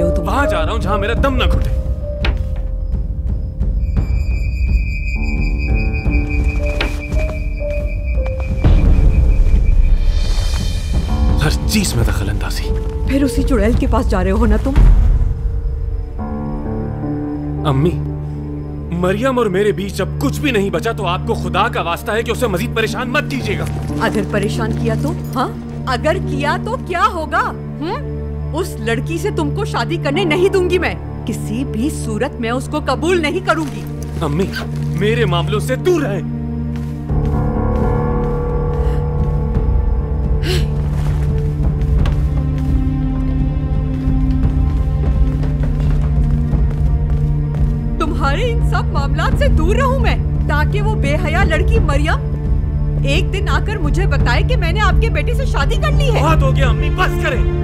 रहे हो तुम? वहां जा रहा हूं जहां मेरा दम न घुटे। हर चीज में दखल अंदाजी। फिर उसी चुड़ैल के पास जा रहे हो ना तुम? अम्मी, मरियम और मेरे बीच अब कुछ भी नहीं बचा तो आपको खुदा का वास्ता है कि उसे मजीद परेशान मत कीजिएगा। अगर परेशान किया तो? हाँ, अगर किया तो क्या होगा? उस लड़की से तुमको शादी करने नहीं दूंगी मैं। किसी भी सूरत में उसको कबूल नहीं करूंगी। अम्मी, मेरे मामलों से दूर रहें। तुम्हारे इन सब मामलात से दूर रहूं मैं, ताकि वो बेहया लड़की मरियम एक दिन आकर मुझे बताए कि मैंने आपके बेटे से शादी कर ली है। बहुत हो गया अम्मी, बस करें।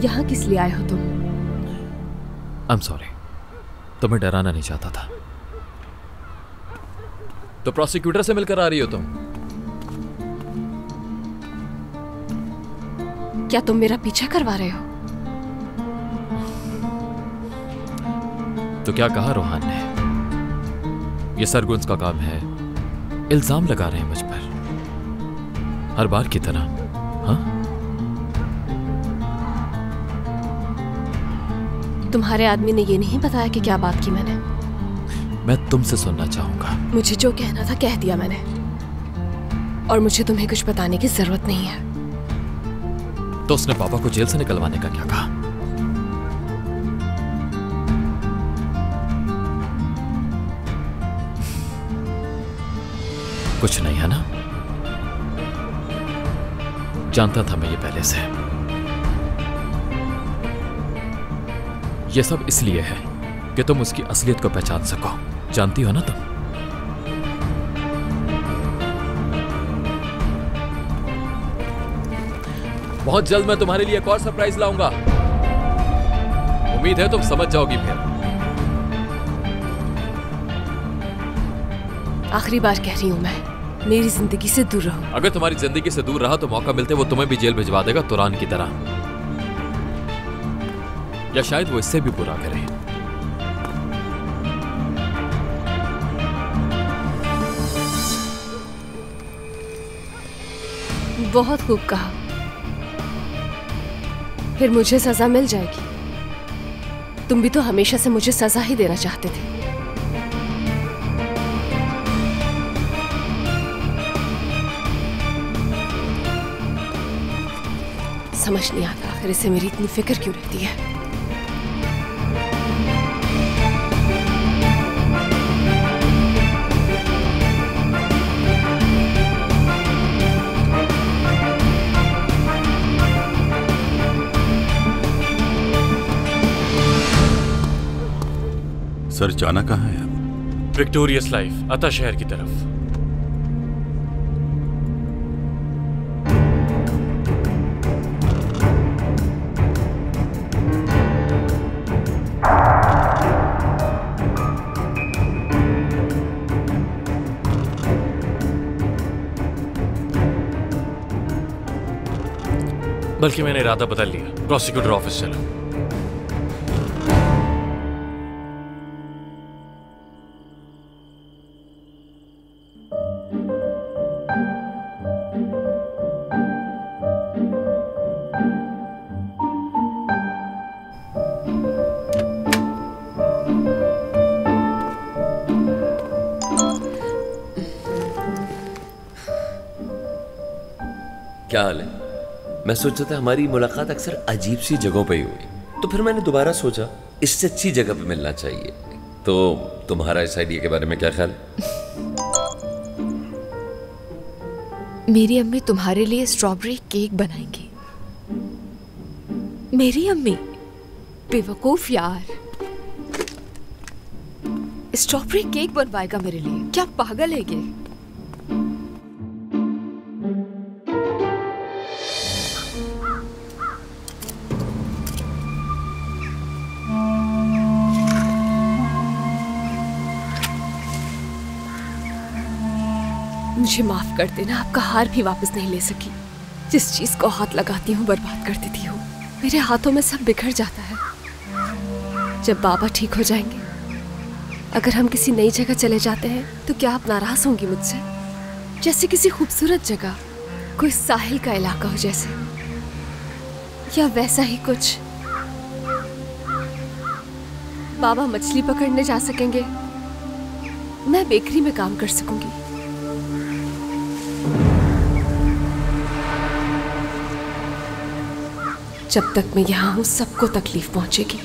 यहाँ किस लिए आए हो तुम? आई एम सॉरी, तुम्हें डराना नहीं चाहता था। तो प्रोसिक्यूटर से मिलकर आ रही हो तुम? क्या तुम मेरा पीछा करवा रहे हो? तो क्या कहा रोहान ने? ये सरगुन्स का काम है, इल्जाम लगा रहे हैं मुझ पर हर बार की तरह। हाँ, तुम्हारे आदमी ने ये नहीं बताया कि क्या बात की मैंने? मैं तुमसे सुनना चाहूंगा। मुझे जो कहना था कह दिया मैंने, और मुझे तुम्हें कुछ बताने की जरूरत नहीं है। तो उसने पापा को जेल से निकलवाने का क्या कहा? कुछ नहीं है ना? जानता था मैं ये पहले से। ये सब इसलिए है कि तुम उसकी असलियत को पहचान सको। जानती हो ना तुम? बहुत जल्द मैं तुम्हारे लिए एक और सरप्राइज लाऊंगा। उम्मीद है तुम समझ जाओगी फिर। आखिरी बार कह रही हूं मैं, मेरी जिंदगी से दूर रहो। अगर तुम्हारी जिंदगी से दूर रहा तो मौका मिलते वो तुम्हें भी जेल भिजवा देगा, तुरान की तरह। या शायद वो इससे भी बुरा करे। बहुत खूब कहा। फिर मुझे सजा मिल जाएगी। तुम भी तो हमेशा से मुझे सजा ही देना चाहते थे। समझ नहीं आता आखिर इसे मेरी इतनी फिक्र क्यों रहती है। सर, जाना कहाँ है आप? विक्टोरियस लाइफ, अता शहर की तरफ। बल्कि मैंने इरादा बदल लिया, प्रोसिक्यूटर ऑफिस चला। क्या हाल है? मैं सोचा था हमारी मुलाकात अक्सर अजीब सी जगहों पे ही हुई, तो फिर मैंने दोबारा सोचा इससे अच्छी जगह पे मिलना चाहिए। तो तुम्हारा इस आइडिया के बारे में क्या ख्याल है? मेरी अम्मी तुम्हारे लिए स्ट्रॉबेरी केक बनाएंगी। मेरी अम्मी? बेवकूफ यार, स्ट्रॉबेरी केक बनवाएगा मेरे लिए? क्या पागल है ये? मुझे माफ कर देना, आपका हार भी वापस नहीं ले सकी। जिस चीज को हाथ लगाती हूँ बर्बाद कर देती हूँ। मेरे हाथों में सब बिखर जाता है। जब बाबा ठीक हो जाएंगे, अगर हम किसी नई जगह चले जाते हैं तो क्या आप नाराज होंगी मुझसे? जैसे किसी खूबसूरत जगह, कोई साहिल का इलाका हो जैसे, या वैसा ही कुछ। बाबा मछली पकड़ने जा सकेंगे, मैं बेकरी में काम कर सकूंगी। जब तक मैं यहां हूं सबको तकलीफ पहुंचेगी।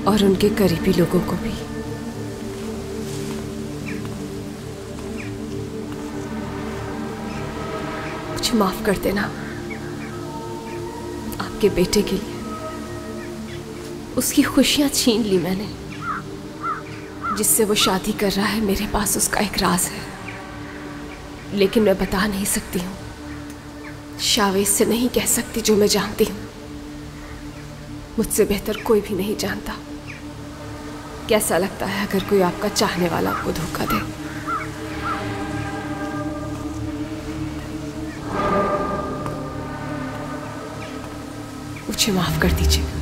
और उनके करीबी लोगों को भी। मुझे माफ कर देना। आपके बेटे के लिए उसकी खुशियां छीन ली मैंने। जिससे वो शादी कर रहा है, मेरे पास उसका एक राज है, लेकिन मैं बता नहीं सकती हूँ। शावेज से नहीं कह सकती जो मैं जानती हूँ। मुझसे बेहतर कोई भी नहीं जानता कैसा लगता है अगर कोई आपका चाहने वाला आपको धोखा दे। मुझे माफ कर दीजिए।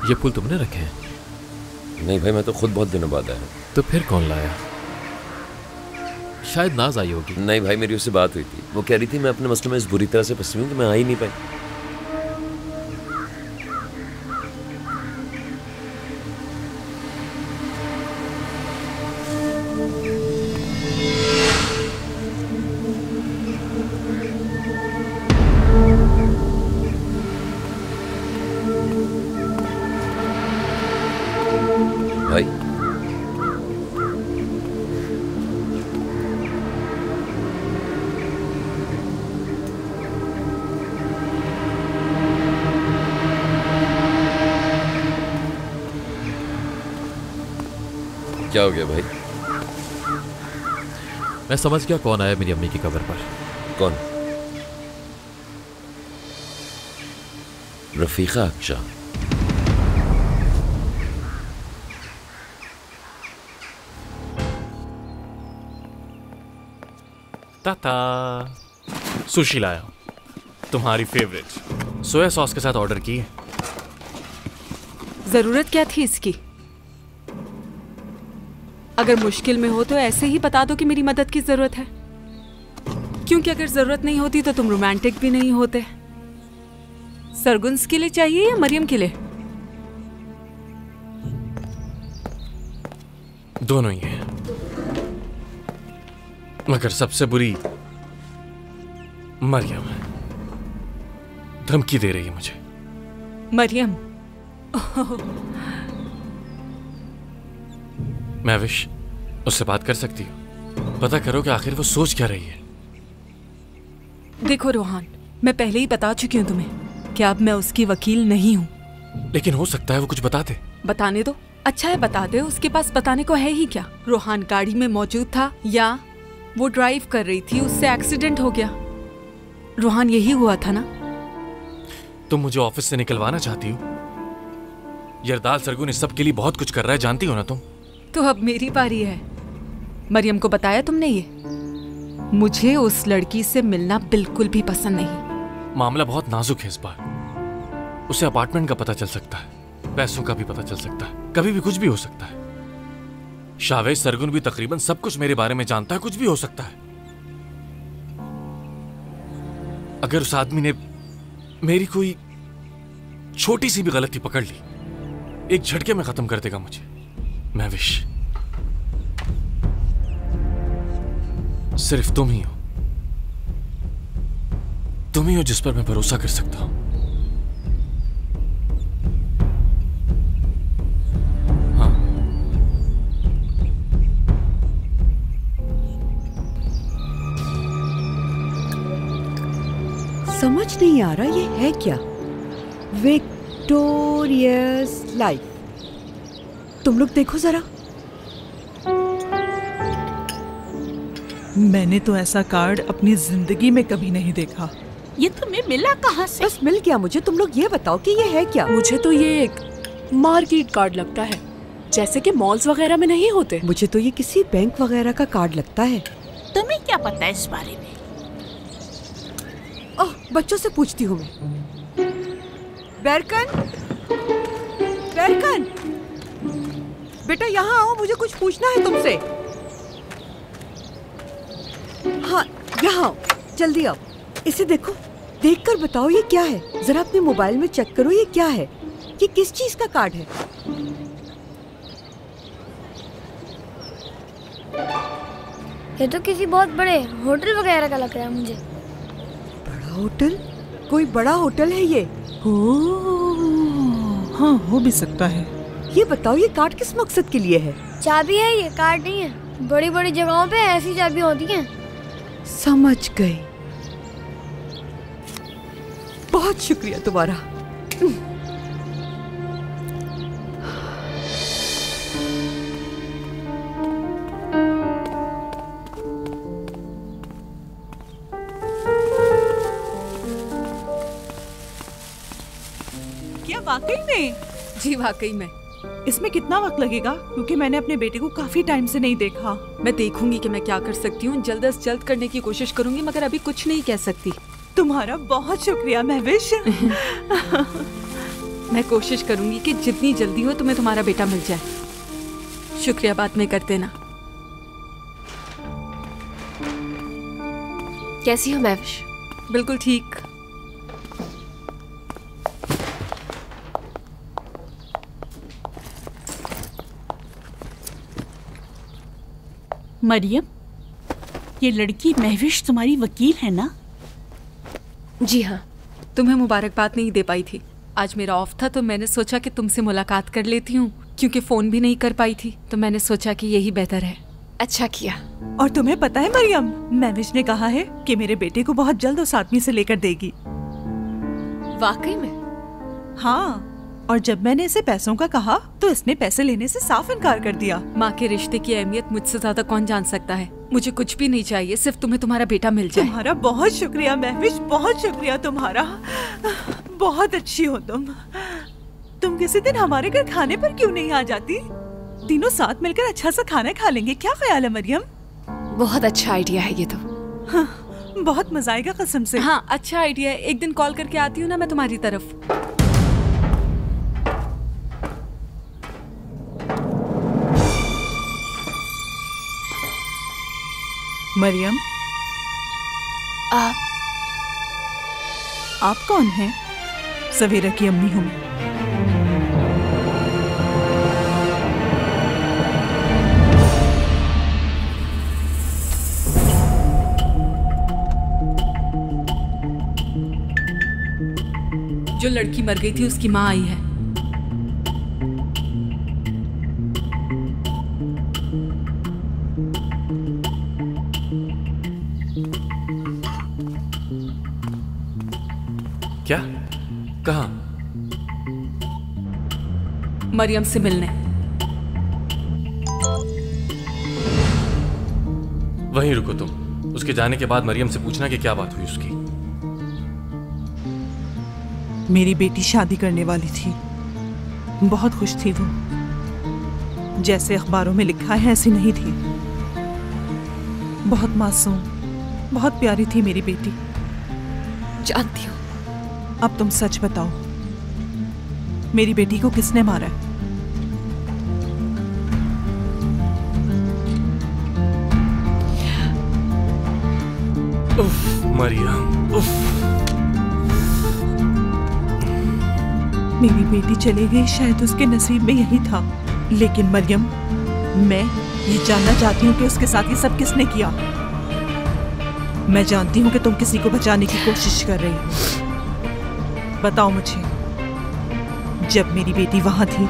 ये फूल तुमने रखे हैं? नहीं भाई, मैं तो खुद बहुत दिनों बाद आया। तो फिर कौन लाया? शायद नाज आई होगी। नहीं भाई, मेरी उससे बात हुई थी। वो कह रही थी मैं अपने मसलों में इस बुरी तरह से फंसी हूं कि मैं आ ही नहीं पाई। भाई क्या हो गया भाई? मैं समझ गया कौन आया मेरी अम्मी की कब्र पर। कौन? रफीका अक्शा। ताता सुशी लाया हूं, तुम्हारी फेवरेट, सोया सॉस के साथ ऑर्डर की है। जरूरत क्या थी इसकी? अगर मुश्किल में हो तो ऐसे ही बता दो कि मेरी मदद की जरूरत है, क्योंकि अगर जरूरत नहीं होती तो तुम रोमांटिक भी नहीं होते। सरगुन्स के लिए चाहिए या मरियम के लिए? दोनों ही हैं, मगर सबसे बुरी मरियम है। धमकी दे रही है मुझे। मरियम? महविश, उससे बात कर सकती हो? पता करो कि आखिर वो सोच क्या रही है। देखो रोहान, मैं पहले ही बता चुकी हूँ तुम्हें कि अब मैं उसकी वकील नहीं हूँ। लेकिन हो सकता है वो कुछ बता दे। बताने दो। अच्छा है, बता दे। उसके पास बताने को है ही क्या? रोहान गाड़ी में मौजूद था या वो ड्राइव कर रही थी, उससे एक्सीडेंट हो गया। रोहान, यही हुआ था ना? तुम मुझे ऑफिस से निकलवाना चाहती हो? यरदाल सरगुन इस सब के लिए बहुत कुछ कर रहा है, जानती हो ना तुम? तो अब मेरी बारी है। मरियम को बताया तुमने ये? मुझे उस लड़की से मिलना बिल्कुल भी पसंद नहीं। मामला बहुत नाजुक है इस बार। उसे अपार्टमेंट का पता चल सकता है, पैसों का भी पता चल सकता है, कभी भी कुछ भी हो सकता है। शावेज सरगुन भी तकरीबन सब कुछ मेरे बारे में जानता है, कुछ भी हो सकता है। अगर उस आदमी ने मेरी कोई छोटी सी भी गलती पकड़ ली, एक झटके में खत्म कर देगा मुझे। महविश, सिर्फ तुम ही हो, तुम ही हो जिस पर मैं भरोसा कर सकता हूं। हाँ, समझ नहीं आ रहा ये है क्या? Victorious life. तुम लोग देखो जरा। मैंने तो ऐसा कार्ड अपनी जिंदगी में कभी नहीं देखा। ये तुम्हें मिला कहाँ से? बस मिल गया मुझे। तुम लोग ये बताओ कि ये है क्या? मुझे तो ये एक मार्केट कार्ड लगता है, जैसे कि मॉल्स वगैरह में नहीं होते। मुझे तो ये किसी बैंक वगैरह का कार्ड लगता है। तुम्हें क्या पता है इस बारे में? ओह, बच्चों से पूछती हूँ मैं। बैरकन, बैरकन, बेटा यहाँ आओ, मुझे कुछ पूछना है तुमसे। हाँ, यहाँ आओ, जल्दी आओ। इसे देखो, देखकर बताओ ये क्या है। जरा अपने मोबाइल में चेक करो ये क्या है। ये किस चीज का कार्ड है? ये तो किसी बहुत बड़े होटल वगैरह का लग रहा है मुझे। बड़ा होटल? कोई बड़ा होटल है ये? हाँ, हो भी सकता है। ये बताओ ये कार्ड किस मकसद के लिए है? चाबी है, ये कार्ड नहीं है। बड़ी बड़ी जगहों पे ऐसी चाबी होती हैं। समझ गई। बहुत शुक्रिया तुम्हारा। क्या वाकई में? जी वाकई में। इसमें कितना वक्त लगेगा? क्योंकि मैंने अपने बेटे को काफी टाइम से नहीं देखा। मैं देखूंगी कि मैं क्या कर सकती हूँ। जल्द से जल्द करने की कोशिश करूंगी, मगर अभी कुछ नहीं कह सकती। तुम्हारा बहुत शुक्रिया महविश। मैं कोशिश करूंगी कि जितनी जल्दी हो तुम्हें तुम्हारा बेटा मिल जाए। शुक्रिया, बात में करते ना। कैसी हो महविश? बिल्कुल ठीक। मरियम, ये लड़की महविश तुम्हारी वकील है ना? जी हाँ। तुम्हें मुबारकबाद नहीं दे पाई थी। आज मेरा ऑफ था तो मैंने सोचा कि तुमसे मुलाकात कर लेती हूँ। क्योंकि फोन भी नहीं कर पाई थी तो मैंने सोचा कि यही बेहतर है। अच्छा किया। और तुम्हें पता है मरियम, महविश ने कहा है कि मेरे बेटे को बहुत जल्द उस आदमी से लेकर देगी। वाकई में? हाँ, और जब मैंने इसे पैसों का कहा तो इसने पैसे लेने से साफ इनकार कर दिया। माँ के रिश्ते की अहमियत मुझसे ज्यादा कौन जान सकता है। मुझे कुछ भी नहीं चाहिए, सिर्फ तुम्हें तुम्हारा बेटा मिल जाए। तुम्हारा बहुत शुक्रिया महविश, बहुत शुक्रिया तुम्हारा। बहुत अच्छी हो तुम किसी दिन हमारे घर खाने पर क्यों नहीं आ जाती? तीनों साथ मिलकर अच्छा सा खाना खालेंगे। क्या ख्याल है मरियम? बहुत अच्छा आइडिया है ये तो। हाँ, बहुत मजा आएगा कसम से। हाँ, अच्छा आइडिया है। एक दिन कॉल करके आती हूँ ना मैं तुम्हारी तरफ। मरियम, आप कौन हैं? सवेरा की अम्मी हूँ मैं। जो लड़की मर गई थी उसकी माँ आई है। क्या? कहाँ? मरियम से मिलने। वहीं रुको तुम। उसके जाने के बाद मरियम से पूछना कि क्या बात हुई उसकी। मेरी बेटी शादी करने वाली थी। बहुत खुश थी वो, जैसे अखबारों में लिखा है ऐसी नहीं थी। बहुत मासूम, बहुत प्यारी थी मेरी बेटी। जानती हूँ। अब तुम सच बताओ, मेरी बेटी को किसने मारा है? उफ, मरियम, उफ। मेरी बेटी चली गई, शायद उसके नसीब में यही था। लेकिन मरियम, मैं ये जानना चाहती हूँ कि उसके साथ ये सब किसने किया। मैं जानती हूँ कि तुम किसी को बचाने की कोशिश कर रही हो। बताओ मुझे, जब मेरी बेटी वहां थी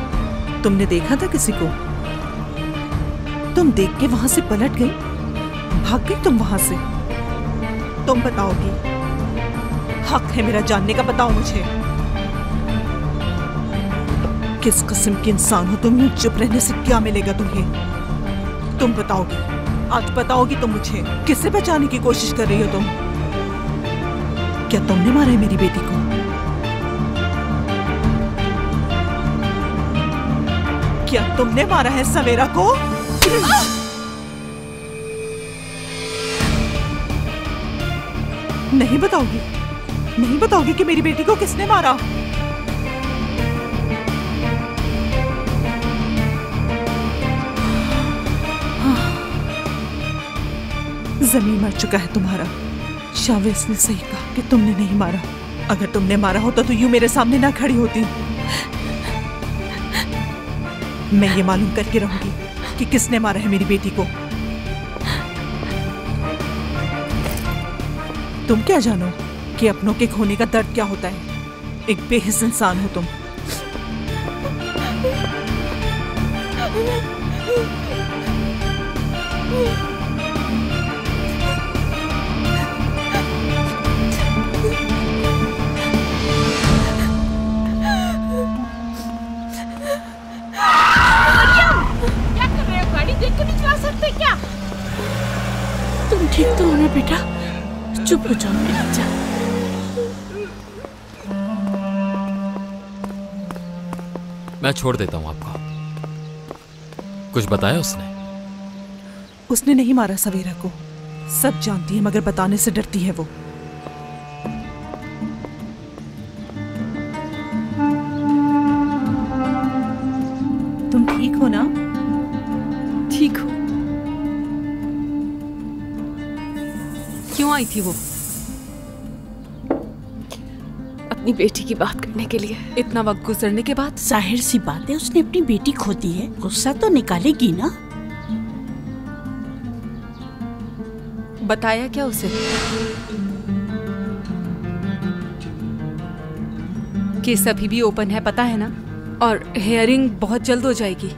तुमने देखा था किसी को? तुम देख के वहां से पलट गई, भाग गई तुम वहां से। तुम बताओगी, हक है मेरा जानने का। बताओ मुझे, किस किस्म के इंसान हो तुम? चुप रहने से क्या मिलेगा तुम्हें? तुम बताओगी, आज बताओगी तुम मुझे, किससे बचाने की कोशिश कर रही हो तुम? क्या तुमने मारा है मेरी बेटी को? क्या तुमने मारा है सवेरा को? नहीं बताओगी, नहीं बताओगी कि मेरी बेटी को किसने मारा? जमीन मर चुका है तुम्हारा। शावेस ने सही कहा कि तुमने नहीं मारा। अगर तुमने मारा होता तो यूं मेरे सामने ना खड़ी होती। मैं ये मालूम करके रहूंगी कि किसने मारा है मेरी बेटी को। तुम क्या जानो कि अपनों के खोने का दर्द क्या होता है? एक बेहिस इंसान हो तुम। तुम ठीक तो हो ना बेटा? चुप हो जाओ मेरा जान। मैं छोड़ देता हूं आपको। कुछ बताया उसने? उसने नहीं मारा सवेरा को। सब जानती है मगर बताने से डरती है वो। तुम ठीक हो ना? ठीक हो। क्यों आई थी वो? अपनी बेटी की बात करने के लिए। इतना वक्त गुजरने के बाद? जाहिर सी बात है, उसने अपनी बेटी खो दी है, गुस्सा तो निकालेगी ना। बताया क्या उसे? केस अभी भी ओपन है, पता है ना? और हियरिंग बहुत जल्द हो जाएगी,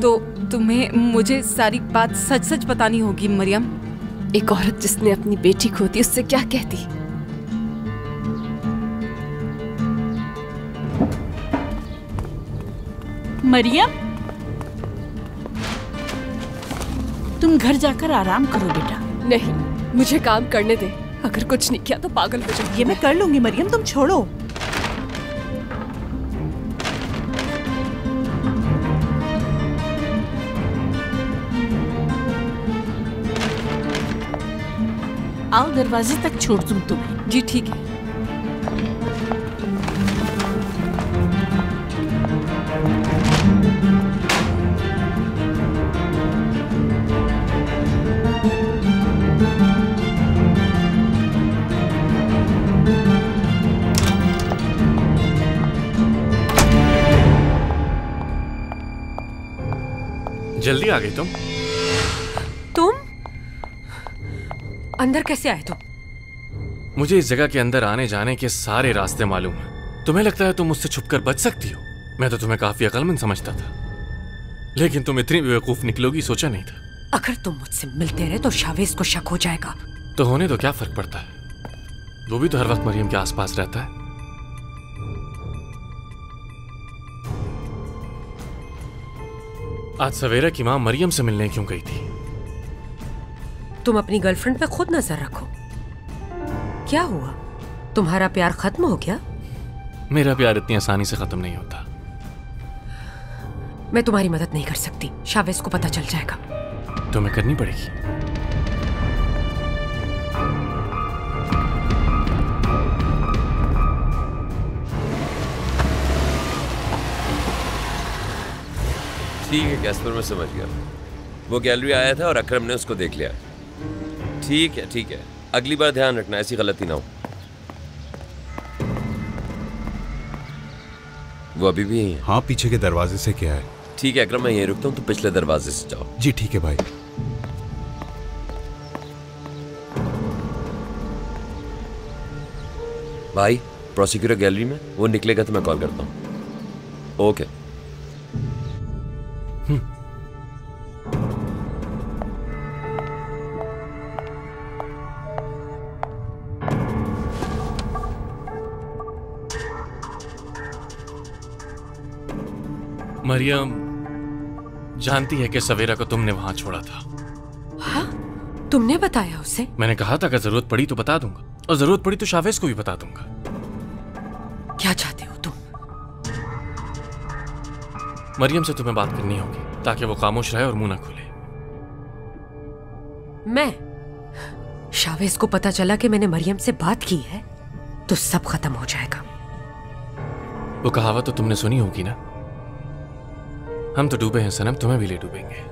तो तुम्हें मुझे सारी बात सच सच बतानी होगी मरियम। एक औरत जिसने अपनी बेटी खो दी, उससे क्या कहती? मरियम, तुम घर जाकर आराम करो बेटा। नहीं, मुझे काम करने दे। अगर कुछ नहीं किया तो पागल हो जाऊंगी। ये मैं कर लूंगी मरियम, तुम छोड़ो। आओ, दरवाजे तक छोड़ दूं तुम्हें। जी ठीक है। जल्दी आ गई तुम। अंदर कैसे आए तुम? मुझे इस जगह के अंदर आने जाने के सारे रास्ते मालूम है। तुम्हें लगता है तुम मुझसे छुपकर बच सकती हो? मैं तो तुम्हें काफी अक्लमंद समझता था, लेकिन तुम इतनी बेवकूफ निकलोगी सोचा नहीं था। अगर तुम मुझसे मिलते रहे तो शावेज को शक हो जाएगा। तो होने तो क्या फर्क पड़ता है, वो भी तो हर वक्त मरियम के आसपास रहता है। आज सवेरा की मां मरियम से मिलने क्यों गई थी? तुम अपनी गर्लफ्रेंड पे खुद नजर रखो। क्या हुआ, तुम्हारा प्यार खत्म हो गया? मेरा प्यार इतनी आसानी से खत्म नहीं होता। मैं तुम्हारी मदद नहीं कर सकती, शावेज को पता चल जाएगा। तुम्हें करनी पड़ेगी। ठीक है कैस्पर, मैं समझ गया। वो गैलरी आया था और अकरम ने उसको देख लिया। ठीक है ठीक है, अगली बार ध्यान रखना ऐसी गलती ना हो। वो अभी भी यहीं है? हाँ, पीछे के दरवाजे से क्या है? ठीक है अकरम, मैं यहीं रुकता हूँ, तो पिछले दरवाजे से जाओ। जी ठीक है भाई। भाई प्रोसिक्यूटर गैलरी में, वो निकलेगा तो मैं कॉल करता हूँ। ओके। मरियम जानती है कि सवेरा को तुमने वहां छोड़ा था। हाँ? तुमने बताया उसे? मैंने कहा था अगर जरूरत पड़ी तो बता दूंगा, और जरूरत पड़ी तो शावेज को भी बता दूंगा। क्या चाहते हो तुम? मरियम से तुम्हें बात करनी होगी ताकि वो खामोश रहे और मुंह ना खोले। मैं? शावेज को पता चला कि मैंने मरियम से बात की है तो सब खत्म हो जाएगा। वो कहावत तो तुमने सुनी होगी ना, हम तो डूबे हैं सनम, तुम्हें भी ले डूबेंगे।